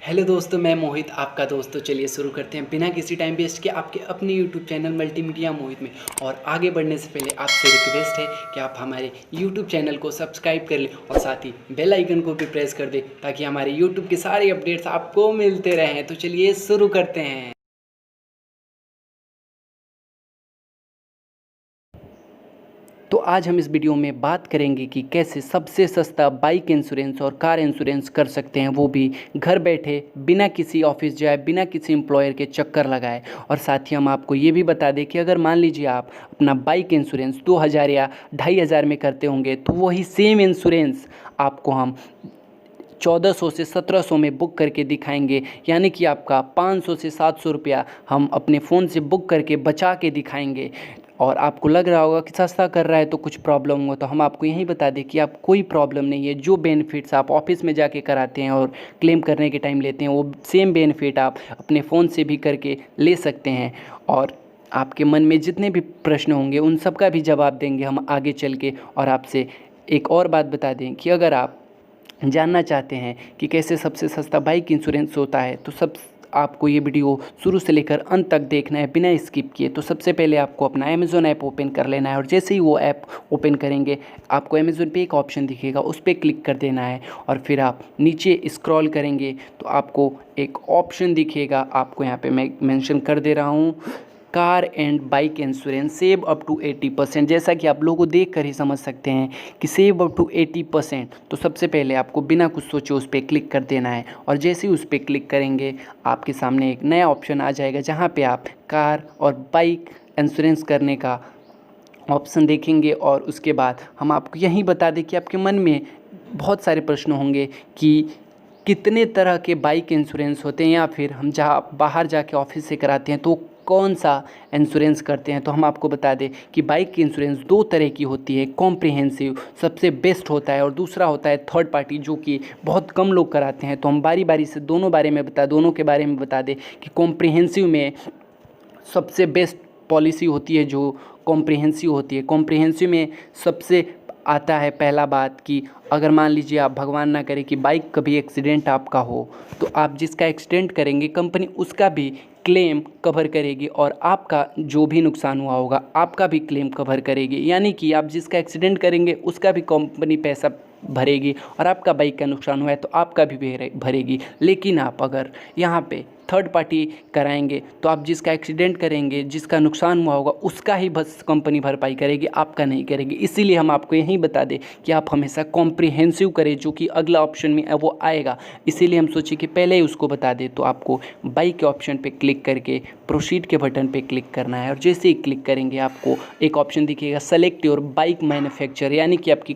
Hello दोस्तों, मैं मोहित आपका दोस्त। तो चलिए शुरू करते हैं बिना किसी टाइम वेस्ट के आपके अपने यूट्यूब चैनल मल्टीमीडिया मोहित में। और आगे बढ़ने से पहले आपसे रिक्वेस्ट है कि आप हमारे यूट्यूब चैनल को सब्सक्राइब कर लें और साथ ही बेल आइकन को भी प्रेस कर दें ताकि हमारे यूट्यूब के सारे अपडेट्स आपको मिलते रहें। तो चलिए शुरू करते हैं। तो आज हम इस वीडियो में बात करेंगे कि कैसे सबसे सस्ता बाइक इंश्योरेंस और कार इंश्योरेंस कर सकते हैं, वो भी घर बैठे बिना किसी ऑफिस जाए, बिना किसी एम्प्लॉयर के चक्कर लगाए। और साथ ही हम आपको ये भी बता दें कि अगर मान लीजिए आप अपना बाइक इंश्योरेंस 2000 या 2500 में करते होंगे तो वही सेम इंश्योरेंस आपको हम 1400 से 1700 में बुक करके दिखाएंगे। यानी कि आपका 500 से 700 रुपया हम अपने फ़ोन से बुक करके बचा के दिखाएंगे। और आपको लग रहा होगा कि सस्ता कर रहा है तो कुछ प्रॉब्लम हो, तो हम आपको यही बता दें कि आप कोई प्रॉब्लम नहीं है। जो बेनिफिट्स आप ऑफिस में जाके कराते हैं और क्लेम करने के टाइम लेते हैं, वो सेम बेनिफिट आप अपने फ़ोन से भी करके ले सकते हैं। और आपके मन में जितने भी प्रश्न होंगे उन सब का भी जवाब देंगे हम आगे चल के। और आपसे एक और बात बता दें कि अगर आप जानना चाहते हैं कि कैसे सबसे सस्ता बाइक इंश्योरेंस होता है तो आपको ये वीडियो शुरू से लेकर अंत तक देखना है बिना स्किप किए। तो सबसे पहले आपको अपना अमेज़ॉन ऐप ओपन कर लेना है और जैसे ही वो ऐप ओपन करेंगे आपको अमेज़ॉन पे एक ऑप्शन दिखेगा, उस पर क्लिक कर देना है। और फिर आप नीचे स्क्रॉल करेंगे तो आपको एक ऑप्शन दिखेगा, आपको यहाँ पे मैं मेंशन कर दे रहा हूँ, car and bike insurance save up to 80%। जैसा कि आप लोगों को देख कर ही समझ सकते हैं कि सेव अप टू 80%। तो सबसे पहले आपको बिना कुछ सोचे उस पर क्लिक कर देना है। और जैसे ही उस पर क्लिक करेंगे आपके सामने एक नया ऑप्शन आ जाएगा जहां पे आप कार और बाइक इंश्योरेंस करने का ऑप्शन देखेंगे। और उसके बाद हम आपको यही बता दें कि आपके मन में बहुत सारे प्रश्न होंगे कि कितने तरह के बाइक इंश्योरेंस होते हैं, या फिर हम जहाँ बाहर जाके ऑफिस से कराते हैं तो कौन सा इंश्योरेंस करते हैं। तो हम आपको बता दें कि बाइक की इंश्योरेंस दो तरह की होती है। कॉम्प्रिहेंसिव सबसे बेस्ट होता है और दूसरा होता है थर्ड पार्टी, जो कि बहुत कम लोग कराते हैं। तो हम बारी बारी से दोनों के बारे में बता दें कि कॉम्प्रिहेंसिव में सबसे बेस्ट पॉलिसी होती है जो कॉम्प्रिहेंसिव होती है। कॉम्प्रिहेंसिव में सबसे आता है पहला बात कि अगर मान लीजिए आप भगवान ना करे कि बाइक कभी एक्सीडेंट आपका हो तो आप जिसका एक्सीडेंट करेंगे कंपनी उसका भी क्लेम कवर करेगी और आपका जो भी नुकसान हुआ होगा आपका भी क्लेम कवर करेगी। यानी कि आप जिसका एक्सीडेंट करेंगे उसका भी कंपनी पैसा भरेगी और आपका बाइक का नुकसान हुआ है तो आपका भी भरेगी। लेकिन आप अगर यहाँ पे थर्ड पार्टी कराएंगे तो आप जिसका एक्सीडेंट करेंगे, जिसका नुकसान हुआ होगा उसका ही बस कंपनी भरपाई करेगी, आपका नहीं करेगी। इसीलिए हम आपको यही बता दें कि आप हमेशा कॉम्प्रिहेंसिव करें, जो कि अगला ऑप्शन में वो आएगा। इसीलिए हम सोचे कि पहले ही उसको बता दें। तो आपको बाइक के ऑप्शन पे क्लिक करके प्रोसीड के बटन पे क्लिक करना है। और जैसे ही क्लिक करेंगे आपको एक ऑप्शन दिखेगा सेलेक्ट योर बाइक मैन्युफैक्चरर, यानी कि आपकी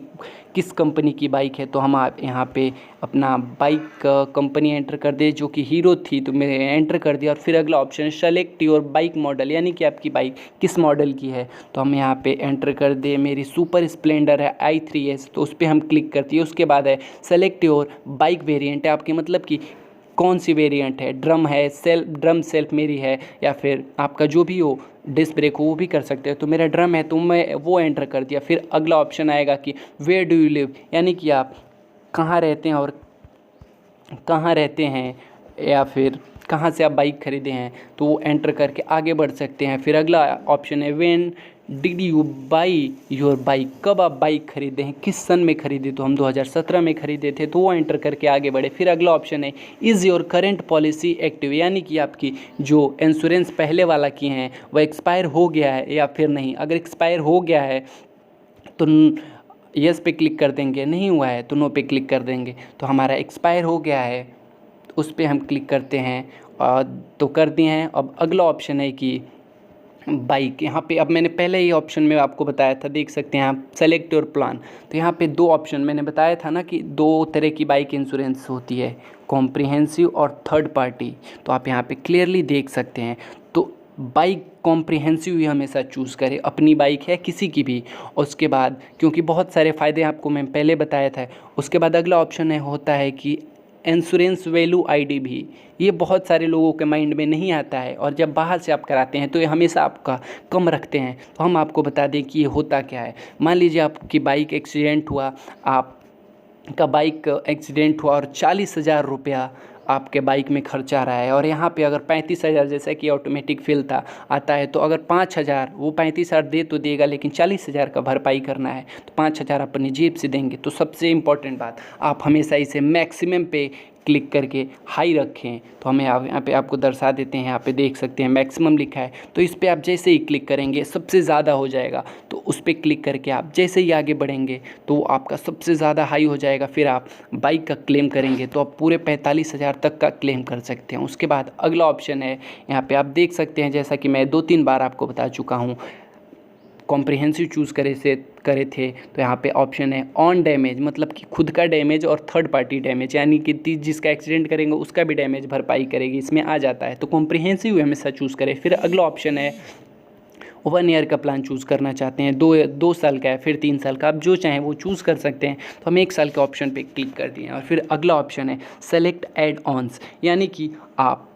किस कंपनी की बाइक है। तो हम आप यहाँ पे अपना बाइक कंपनी एंटर कर दे, जो कि हीरो थी तो मैंने एंटर कर दिया। और फिर अगला ऑप्शन है सेलेक्ट योर बाइक मॉडल, यानी कि आपकी बाइक किस मॉडल की है। तो हम यहाँ पे एंटर कर दे, मेरी सुपर स्प्लेंडर है i3s, तो उस पर हम क्लिक करती है। उसके बाद है सेलेक्ट योर बाइक वेरिएंट, है आपके मतलब कि कौन सी वेरिएंट है, ड्रम है, ड्रम सेल्फ मेरी है, या फिर आपका जो भी हो, डिस्क ब्रेक हो वो भी कर सकते हैं। तो मेरा ड्रम है तो मैं वो एंटर कर दिया। फिर अगला ऑप्शन आएगा कि वेयर डू यू लिव, यानी कि आप कहाँ रहते हैं और कहाँ रहते हैं, या फिर कहाँ से आप बाइक खरीदे हैं, तो वो एंटर करके आगे बढ़ सकते हैं। फिर अगला ऑप्शन है when did you by your bike, कब आप बाइक खरीदे हैं, किस सन में खरीदे, तो हम 2017 में खरीदे थे, तो वो एंटर करके आगे बढ़े। फिर अगला ऑप्शन है is your current policy active, यानी कि आपकी जो इंश्योरेंस पहले वाला की हैं वो एक्सपायर हो गया है या फिर नहीं। अगर एक्सपायर हो गया है तो यस पे क्लिक कर देंगे, नहीं हुआ है तो नो पे क्लिक कर देंगे। तो हमारा एक्सपायर हो गया है उस पर हम क्लिक करते हैं तो कर दिए हैं। अब अगला ऑप्शन है कि बाइक, यहाँ पे अब मैंने पहले ही ऑप्शन में आपको बताया था, देख सकते हैं आप सेलेक्ट योर प्लान। तो यहाँ पे दो ऑप्शन मैंने बताया था ना कि दो तरह की बाइक इंश्योरेंस होती है, कॉम्प्रिहेंसिव और थर्ड पार्टी। तो आप यहाँ पे क्लियरली देख सकते हैं। तो बाइक कॉम्प्रिहेंसिव ही हमेशा चूज़ करें, अपनी बाइक है किसी की भी। उसके बाद क्योंकि बहुत सारे फ़ायदे आपको मैं पहले बताया था। उसके बाद अगला ऑप्शन है होता है कि इंश्योरेंस वैल्यू आईडी भी, ये बहुत सारे लोगों के माइंड में नहीं आता है और जब बाहर से आप कराते हैं तो ये हमेशा आपका कम रखते हैं। तो हम आपको बता दें कि ये होता क्या है। मान लीजिए आपकी बाइक एक्सीडेंट हुआ, आप का बाइक एक्सीडेंट हुआ और 40,000 रुपया आपके बाइक में खर्च आ रहा है, और यहाँ पे अगर 35,000 जैसा कि ऑटोमेटिक फिल था आता है, तो अगर 5,000 वो 35,000 दे तो देगा, लेकिन 40,000 का भरपाई करना है तो 5,000 अपनी जेब से देंगे। तो सबसे इम्पॉर्टेंट बात, आप हमेशा इसे मैक्सिमम पे क्लिक करके हाई रखें। तो हमें यहाँ पे आपको दर्शा देते हैं, यहाँ पे देख सकते हैं मैक्सिमम लिखा है, तो इस पर आप जैसे ही क्लिक करेंगे सबसे ज़्यादा हो जाएगा। तो उस पर क्लिक करके आप जैसे ही आगे बढ़ेंगे तो आपका सबसे ज़्यादा हाई हो जाएगा। फिर आप बाइक का क्लेम करेंगे तो आप पूरे 45,000 तक का क्लेम कर सकते हैं। उसके बाद अगला ऑप्शन है, यहाँ पे आप देख सकते हैं, जैसा कि मैं 2-3 बार आपको बता चुका हूँ, कॉम्प्रिहेंसिव चूज़ करे थे तो यहाँ पे ऑप्शन है ऑन डैमेज, मतलब कि खुद का डैमेज और थर्ड पार्टी डैमेज, यानी कि जिसका एक्सीडेंट करेंगे उसका भी डैमेज भरपाई करेगी, इसमें आ जाता है। तो कॉम्प्रिहेंसिव हमेशा चूज़ करें। फिर अगला ऑप्शन है 1 ईयर का प्लान चूज़ करना चाहते हैं, 2 साल का है, फिर 3 साल का, आप जो चाहें वो चूज़ कर सकते हैं। तो हम 1 साल के ऑप्शन पे क्लिक कर दिए। और फिर अगला ऑप्शन है सेलेक्ट एड ऑन्स, यानी कि आप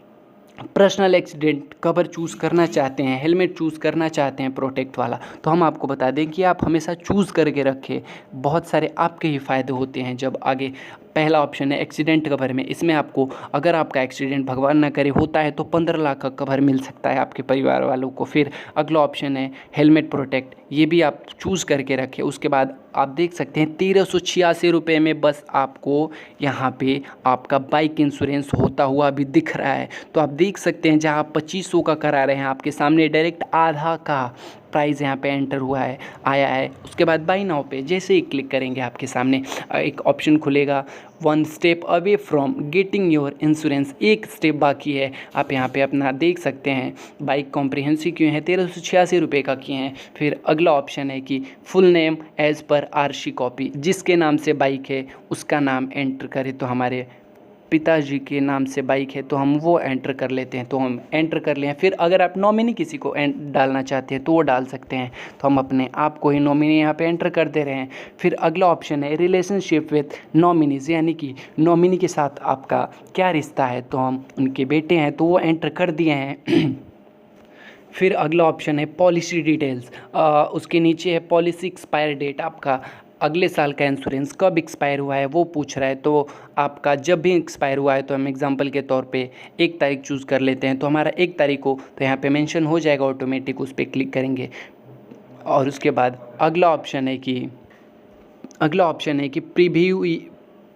पर्सनल एक्सीडेंट कवर चूज़ करना चाहते हैं, हेलमेट चूज़ करना चाहते हैं प्रोटेक्ट वाला, तो हम आपको बता दें कि आप हमेशा चूज़ करके रखें। बहुत सारे आपके ही फ़ायदे होते हैं जब आगे। पहला ऑप्शन है एक्सीडेंट कवर में, इसमें आपको अगर आपका एक्सीडेंट भगवान ना करे होता है तो 15 लाख का कवर मिल सकता है आपके परिवार वालों को। फिर अगला ऑप्शन है हेलमेट प्रोटेक्ट, ये भी आप चूज़ करके रखें। उसके बाद आप देख सकते हैं 1386 रुपये में बस आपको यहाँ पे आपका बाइक इंश्योरेंस होता हुआ भी दिख रहा है। तो आप देख सकते हैं जहाँ आप 2500 का करा रहे हैं, आपके सामने डायरेक्ट आधा का प्राइस यहाँ पे एंटर हुआ है, आया है। उसके बाद बाई नाउ पे जैसे ही क्लिक करेंगे आपके सामने एक ऑप्शन खुलेगा, 1 step away from getting your insurance, एक स्टेप बाकी है। आप यहाँ पे अपना देख सकते हैं बाइक कॉम्प्रिहेंसिव क्यों है, 1386 रुपये का किए हैं। फिर अगला ऑप्शन है कि full name as per RC copy, जिसके नाम से बाइक है उसका नाम एंटर करें। तो हमारे पिताजी के नाम से बाइक है तो हम वो एंटर कर लेते हैं, तो हम एंटर कर लिए। फिर अगर आप नॉमिनी किसी को डालना चाहते हैं तो वो डाल सकते हैं, तो हम अपने आप को ही नॉमिनी यहाँ पे एंटर कर दे रहे हैं। फिर अगला ऑप्शन है रिलेशनशिप विथ नॉमिनीज, यानी कि नॉमिनी के साथ आपका क्या रिश्ता है, तो हम उनके बेटे हैं तो वो एंटर कर दिए हैं। फिर अगला ऑप्शन है पॉलिसी डिटेल्स, उसके नीचे है पॉलिसी एक्सपायर डेट, आपका अगले साल का इंश्योरेंस कब एक्सपायर हुआ है वो पूछ रहा है। तो आपका जब भी एक्सपायर हुआ है, तो हम एग्जांपल के तौर पे 1 तारीख चूज़ कर लेते हैं, तो हमारा 1 तारीख को तो यहाँ पे मेंशन हो जाएगा ऑटोमेटिक, उस पर क्लिक करेंगे। और उसके बाद अगला ऑप्शन है कि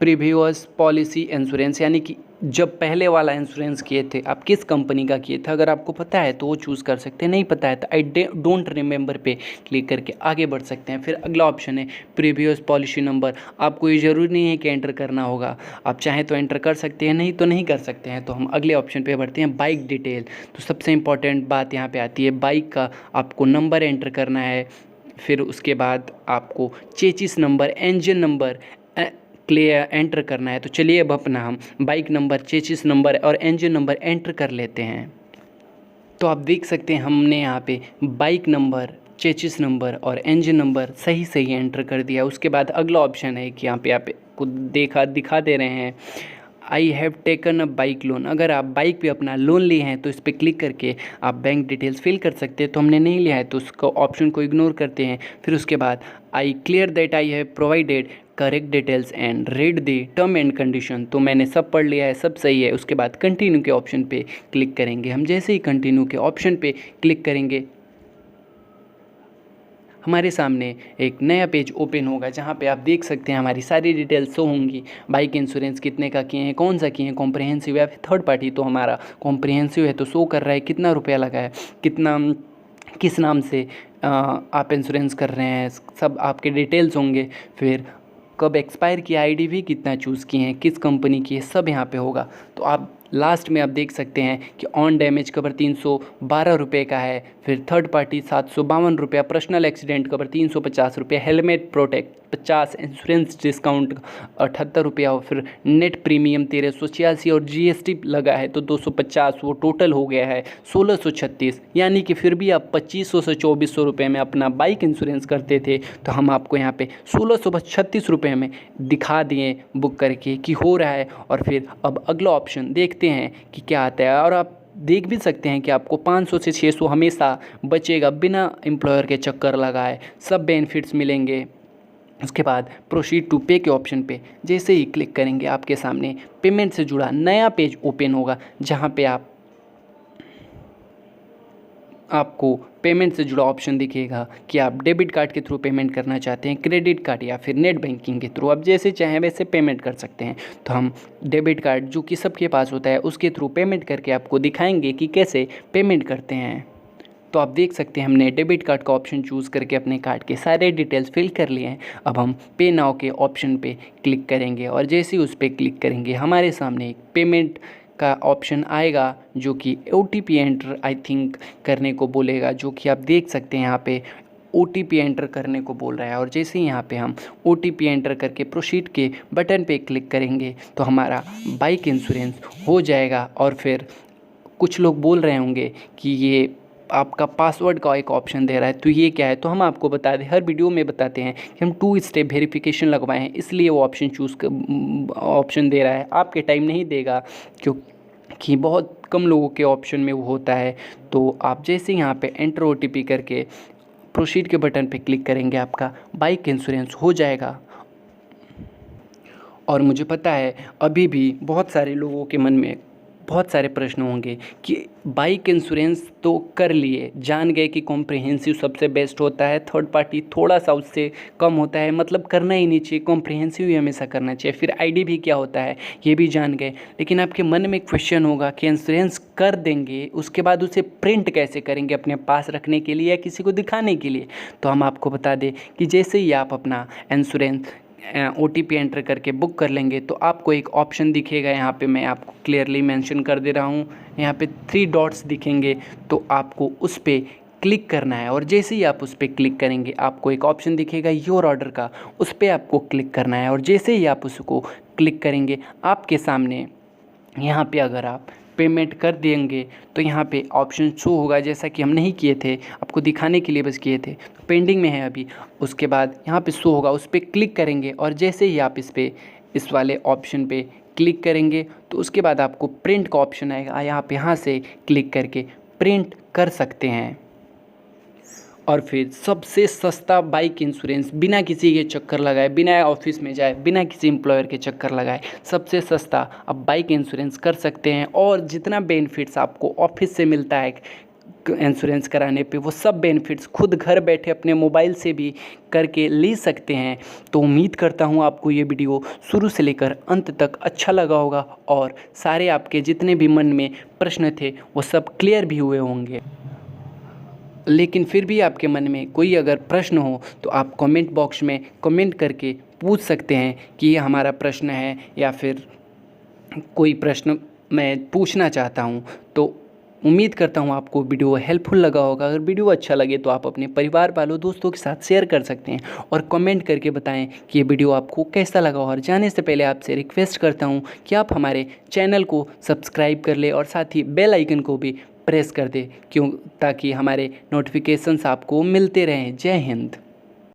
प्रीवियस पॉलिसी इंश्योरेंस, यानी कि जब पहले वाला इंश्योरेंस किए थे आप किस कंपनी का किए थे, अगर आपको पता है तो वो चूज़ कर सकते हैं, नहीं पता है तो आई डोंट रिमेंबर पे क्लिक करके आगे बढ़ सकते हैं। फिर अगला ऑप्शन है प्रीवियस पॉलिसी नंबर, आपको ये ज़रूरी नहीं है कि एंटर करना होगा, आप चाहें तो एंटर कर सकते हैं, नहीं तो नहीं कर सकते हैं। तो हम अगले ऑप्शन पे बढ़ते हैं बाइक डिटेल। तो सबसे इंपॉर्टेंट बात यहाँ पे आती है, बाइक का आपको नंबर एंटर करना है। फिर उसके बाद आपको chassis number, engine number clear enter करना है। तो चलिए अब अपना हम बाइक नंबर, चेचिस नंबर और इंजन नंबर एंटर कर लेते हैं। तो आप देख सकते हैं हमने यहाँ पे बाइक नंबर, चेचिस नंबर और इंजन नंबर सही एंटर कर दिया। उसके बाद अगला ऑप्शन है कि यहाँ पे आप को दिखा दे रहे हैं I have taken a bike loan, अगर आप बाइक पे अपना लोन लिए हैं तो इस पर क्लिक करके आप बैंक डिटेल्स फिल कर सकते हैं। तो हमने नहीं लिया है तो उसको ऑप्शन को इग्नोर करते हैं। फिर उसके बाद I clear that I have provided correct details and read the term and condition, तो मैंने सब पढ़ लिया है, सब सही है। उसके बाद कंटिन्यू के ऑप्शन पे क्लिक करेंगे। हम जैसे ही कंटिन्यू के ऑप्शन पे क्लिक करेंगे हमारे सामने एक नया पेज ओपन होगा, जहाँ पे आप देख सकते हैं हमारी सारी डिटेल्स शो होंगी। बाइक इंश्योरेंस कितने का किए हैं, कौन सा किए हैं, कॉम्प्रिहेंसिव या फिर थर्ड पार्टी। तो हमारा कॉम्प्रिहेंसिव है तो शो कर रहा है कितना रुपया लगा है, कितना किस नाम से आप इंश्योरेंस कर रहे हैं, सब आपके डिटेल्स होंगे। फिर कब एक्सपायर किया, आईडी भी कितना चूज़ किए हैं, किस कंपनी की है, सब यहाँ पे होगा। तो आप लास्ट में आप देख सकते हैं कि ऑन डैमेज कवर 312 रुपये का है, फिर थर्ड पार्टी 752 रुपया, पर्सनल एक्सीडेंट कवर 350 रुपये, हेलमेट प्रोटेक्ट 50, इंश्योरेंस डिस्काउंट 78 रुपया, और फिर नेट प्रीमियम 1386 और जीएसटी लगा है तो 250, वो टोटल हो गया है 1636। यानी कि फिर भी आप 2500 से 2400 रुपये में अपना बाइक इंश्योरेंस करते थे, तो हम आपको यहाँ पे 1636 रुपये में दिखा दिए बुक करके कि हो रहा है। और फिर अब अगला ऑप्शन देखते हैं कि क्या आता है, और आप देख भी सकते हैं कि आपको 500 से 600 हमेशा बचेगा बिना एम्प्लॉयर के चक्कर लगाए, सब बेनिफिट्स मिलेंगे। उसके बाद प्रोसीड टू पे के ऑप्शन पे जैसे ही क्लिक करेंगे आपके सामने पेमेंट से जुड़ा नया पेज ओपन होगा, जहाँ पे आपको पेमेंट से जुड़ा ऑप्शन दिखेगा कि आप डेबिट कार्ड के थ्रू पेमेंट करना चाहते हैं, क्रेडिट कार्ड या फिर नेट बैंकिंग के थ्रू। आप जैसे चाहें वैसे पेमेंट कर सकते हैं। तो हम डेबिट कार्ड जो कि सबके पास होता है उसके थ्रू पेमेंट करके आपको दिखाएंगे कि कैसे पेमेंट करते हैं। तो आप देख सकते हैं हमने डेबिट कार्ड का ऑप्शन चूज़ करके अपने कार्ड के सारे डिटेल्स फिल कर लिए हैं। अब हम पे नाउ के ऑप्शन पे क्लिक करेंगे और जैसे ही उस पर क्लिक करेंगे हमारे सामने एक पेमेंट का ऑप्शन आएगा जो कि OTP एंटर आई थिंक करने को बोलेगा, जो कि आप देख सकते हैं यहाँ पे OTP एंटर करने को बोल रहा है। और जैसे ही यहाँ पे हम OTP एंटर करके प्रोसीड के बटन पे क्लिक करेंगे तो हमारा बाइक इंश्योरेंस हो जाएगा। और फिर कुछ लोग बोल रहे होंगे कि ये आपका पासवर्ड का एक ऑप्शन दे रहा है, तो ये क्या है? तो हम आपको बता दें, हर वीडियो में बताते हैं कि हम 2 स्टेप वेरिफिकेशन लगवाए हैं, इसलिए वो ऑप्शन दे रहा है। आपके टाइम नहीं देगा क्योंकि बहुत कम लोगों के ऑप्शन में वो होता है। तो आप जैसे यहाँ पे एंटर OTP करके प्रोसीड के बटन पे क्लिक करेंगे आपका बाइक इंश्योरेंस हो जाएगा। और मुझे पता है अभी भी बहुत सारे लोगों के मन में बहुत सारे प्रश्न होंगे कि बाइक इंश्योरेंस तो कर लिए, जान गए कि कॉम्प्रिहेंसिव सबसे बेस्ट होता है, थर्ड पार्टी थोड़ा सा उससे कम होता है, मतलब करना ही नहीं चाहिए, कॉम्प्रिहेंसिव ही हमेशा करना चाहिए। फिर ID भी क्या होता है ये भी जान गए, लेकिन आपके मन में एक क्वेश्चन होगा कि इंश्योरेंस कर देंगे उसके बाद उसे प्रिंट कैसे करेंगे अपने पास रखने के लिए या किसी को दिखाने के लिए। तो हम आपको बता दें कि जैसे ही आप अपना इंश्योरेंस OTP एंटर करके बुक कर लेंगे तो आपको एक ऑप्शन दिखेगा, यहाँ पे मैं आपको क्लियरली मेंशन कर दे रहा हूँ, यहाँ पे 3 डॉट्स दिखेंगे, तो आपको उस पर क्लिक करना है। और जैसे ही आप उस पर क्लिक करेंगे आपको एक ऑप्शन दिखेगा योर ऑर्डर का, उस पर आपको क्लिक करना है। और जैसे ही आप उसको क्लिक करेंगे आपके सामने यहाँ पे अगर आप पेमेंट कर देंगे तो यहाँ पे ऑप्शन शो होगा, जैसा कि हम नहीं किए थे, आपको दिखाने के लिए बस किए थे, तो पेंडिंग में है अभी। उसके बाद यहाँ पे शो होगा, उस पर क्लिक करेंगे और जैसे ही आप इस वाले ऑप्शन पे क्लिक करेंगे तो उसके बाद आपको प्रिंट का ऑप्शन आएगा, आप यहाँ से क्लिक करके प्रिंट कर सकते हैं। और फिर सबसे सस्ता बाइक इंश्योरेंस बिना किसी के चक्कर लगाए, बिना ऑफिस में जाए, बिना किसी एम्प्लॉयर के चक्कर लगाए, सबसे सस्ता अब बाइक इंश्योरेंस कर सकते हैं। और जितना बेनिफिट्स आपको ऑफिस से मिलता है इंश्योरेंस कराने पे, वो सब बेनिफिट्स खुद घर बैठे अपने मोबाइल से भी करके ले सकते हैं। तो उम्मीद करता हूँ आपको ये वीडियो शुरू से लेकर अंत तक अच्छा लगा होगा और सारे आपके जितने भी मन में प्रश्न थे वो सब क्लियर भी हुए होंगे। लेकिन फिर भी आपके मन में कोई अगर प्रश्न हो तो आप कमेंट बॉक्स में कमेंट करके पूछ सकते हैं कि ये हमारा प्रश्न है या फिर कोई प्रश्न मैं पूछना चाहता हूँ। तो उम्मीद करता हूँ आपको वीडियो हेल्पफुल लगा होगा। अगर वीडियो अच्छा लगे तो आप अपने परिवार वालों दोस्तों के साथ शेयर कर सकते हैं और कमेंट करके बताएं कि ये वीडियो आपको कैसा लगा। और जाने से पहले आपसे रिक्वेस्ट करता हूँ कि आप हमारे चैनल को सब्सक्राइब कर ले और साथ ही बेल आइकन को भी प्रेस कर दे ताकि हमारे नोटिफिकेशंस आपको मिलते रहें। जय हिंद।